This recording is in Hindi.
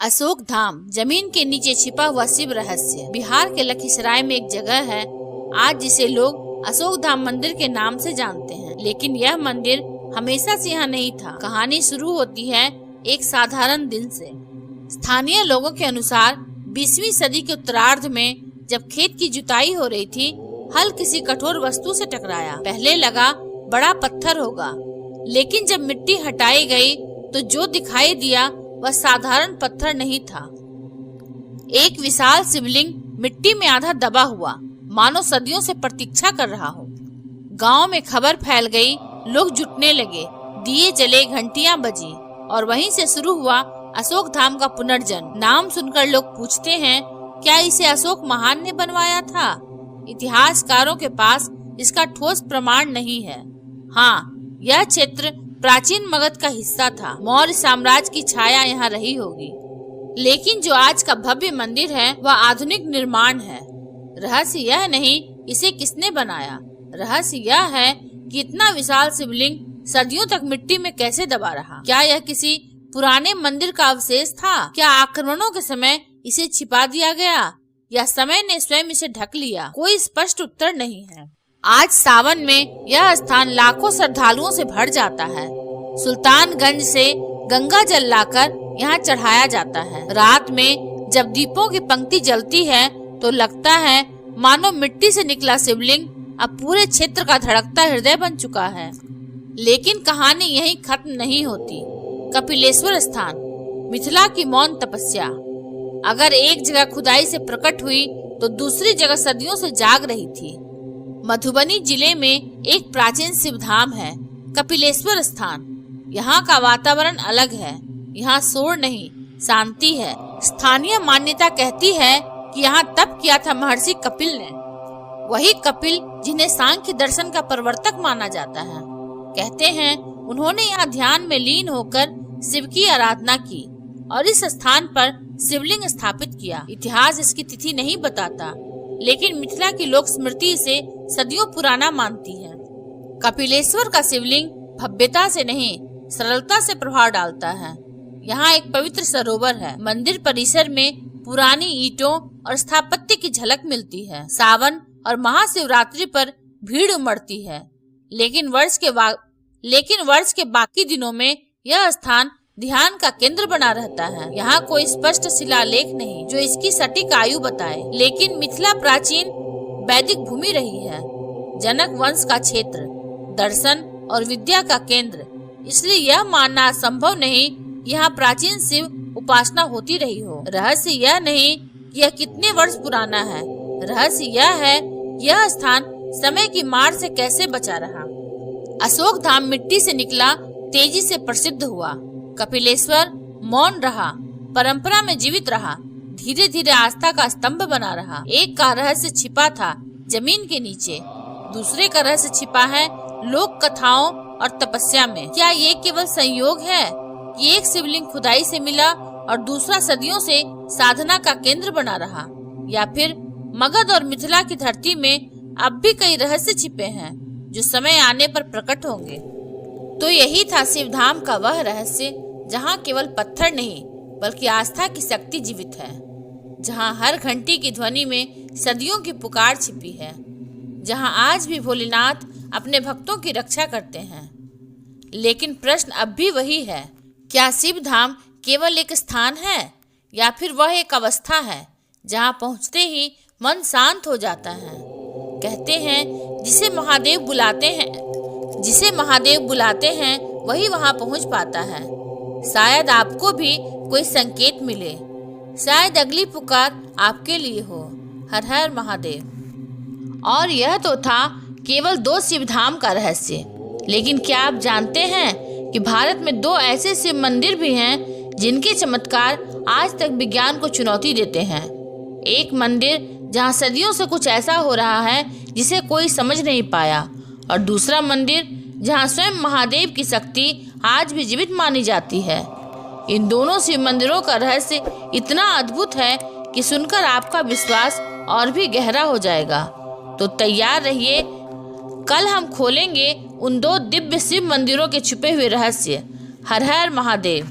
अशोक धाम, जमीन के नीचे छिपा हुआ शिव रहस्य। बिहार के लखीसराय में एक जगह है आज जिसे लोग अशोक धाम मंदिर के नाम से जानते हैं, लेकिन यह मंदिर हमेशा से यहाँ नहीं था। कहानी शुरू होती है एक साधारण दिन से। स्थानीय लोगों के अनुसार 20वीं सदी के उत्तरार्ध में जब खेत की जुताई हो रही थी, हल किसी कठोर वस्तु से टकराया। पहले लगा बड़ा पत्थर होगा, लेकिन जब मिट्टी हटाई गई तो जो दिखाई दिया वह साधारण पत्थर नहीं था। एक विशाल शिवलिंग मिट्टी में आधा दबा हुआ, मानो सदियों से प्रतीक्षा कर रहा हो। गांव में खबर फैल गई, लोग जुटने लगे, दिए जले, घंटियां बजी और वहीं से शुरू हुआ अशोक धाम का पुनर्जन्म। नाम सुनकर लोग पूछते हैं, क्या इसे अशोक महान ने बनवाया था? इतिहासकारों के पास इसका ठोस प्रमाण नहीं है। हाँ, यह क्षेत्र प्राचीन मगध का हिस्सा था। मौर्य साम्राज्य की छाया यहाँ रही होगी, लेकिन जो आज का भव्य मंदिर है वह आधुनिक निर्माण है। रहस्य यह नहीं इसे किसने बनाया, रहस्य यह है कि इतना विशाल शिवलिंग सदियों तक मिट्टी में कैसे दबा रहा। क्या यह किसी पुराने मंदिर का अवशेष था? क्या आक्रमणों के समय इसे छिपा दिया गया या समय ने स्वयं इसे ढक लिया? कोई स्पष्ट उत्तर नहीं है। आज सावन में यह स्थान लाखों श्रद्धालुओं से भर जाता है। सुल्तानगंज से गंगा जल लाकर यहाँ चढ़ाया जाता है। रात में जब दीपों की पंक्ति जलती है तो लगता है मानो मिट्टी से निकला शिवलिंग अब पूरे क्षेत्र का धड़कता हृदय बन चुका है। लेकिन कहानी यहीं खत्म नहीं होती। कपिलेश्वर स्थान, मिथिला की मौन तपस्या। अगर एक जगह खुदाई से प्रकट हुई तो दूसरी जगह सदियों से जाग रही थी। मधुबनी जिले में एक प्राचीन शिव धाम है, कपिलेश्वर स्थान। यहाँ का वातावरण अलग है। यहाँ शोर नहीं, शांति है। स्थानीय मान्यता कहती है कि यहाँ तप किया था महर्षि कपिल ने, वही कपिल जिन्हें सांख्य दर्शन का प्रवर्तक माना जाता है। कहते हैं उन्होंने यहाँ ध्यान में लीन होकर शिव की आराधना की और इस स्थान पर शिवलिंग स्थापित किया। इतिहास इसकी तिथि नहीं बताता, लेकिन मिथिला की लोक स्मृति इसे सदियों पुराना मानती है। कपिलेश्वर का शिवलिंग भव्यता से नहीं, सरलता से प्रभाव डालता है। यहाँ एक पवित्र सरोवर है। मंदिर परिसर में पुरानी ईंटों और स्थापत्य की झलक मिलती है। सावन और महाशिवरात्रि पर भीड़ उमड़ती है, लेकिन वर्ष के बाकी दिनों में यह स्थान ध्यान का केंद्र बना रहता है। यहाँ कोई स्पष्ट शिलालेख नहीं जो इसकी सटीक आयु बताए, लेकिन मिथिला प्राचीन वैदिक भूमि रही है, जनक वंश का क्षेत्र, दर्शन और विद्या का केंद्र। इसलिए यह मानना असंभव नहीं यहाँ प्राचीन शिव उपासना होती रही हो। रहस्य यह नहीं यह कितने वर्ष पुराना है, रहस्य यह है यह स्थान समय की मार से कैसे बचा रहा। अशोक धाम मिट्टी से निकला, तेजी से प्रसिद्ध हुआ। कपिलेश्वर मौन रहा, परंपरा में जीवित रहा, धीरे धीरे आस्था का स्तंभ बना रहा। एक का रहस्य छिपा था जमीन के नीचे, दूसरे का रहस्य छिपा है लोक कथाओं और तपस्या में। क्या ये केवल संयोग है कि एक शिवलिंग खुदाई से मिला और दूसरा सदियों से साधना का केंद्र बना रहा, या फिर मगध और मिथिला की धरती में अब भी कई रहस्य छिपे हैं जो समय आने पर प्रकट होंगे? तो यही था शिवधाम का वह रहस्य जहाँ केवल पत्थर नहीं बल्कि आस्था की शक्ति जीवित है, जहाँ हर घंटी की ध्वनि में सदियों की पुकार छिपी है, जहाँ आज भी भोलेनाथ अपने भक्तों की रक्षा करते हैं। लेकिन प्रश्न अब भी वही है, क्या शिवधाम केवल एक स्थान है या फिर वह एक अवस्था है जहाँ पहुँचते ही मन शांत हो जाता है? कहते हैं जिसे महादेव बुलाते हैं वही वहां पहुंच पाता है। शायद आपको भी कोई संकेत मिले, शायद अगली पुकार आपके लिए हो। हर हर महादेव। और यह तो था केवल 2 शिवधाम का रहस्य, लेकिन क्या आप जानते हैं कि भारत में 2 ऐसे शिव मंदिर भी हैं जिनके चमत्कार आज तक विज्ञान को चुनौती देते हैं। एक मंदिर जहां सदियों से कुछ ऐसा हो रहा है जिसे कोई समझ नहीं पाया, और दूसरा मंदिर जहां स्वयं महादेव की शक्ति आज भी जीवित मानी जाती है। इन दोनों शिव मंदिरों का रहस्य इतना अद्भुत है कि सुनकर आपका विश्वास और भी गहरा हो जाएगा। तो तैयार रहिए, कल हम खोलेंगे उन 2 दिव्य शिव मंदिरों के छुपे हुए रहस्य। हर हर महादेव।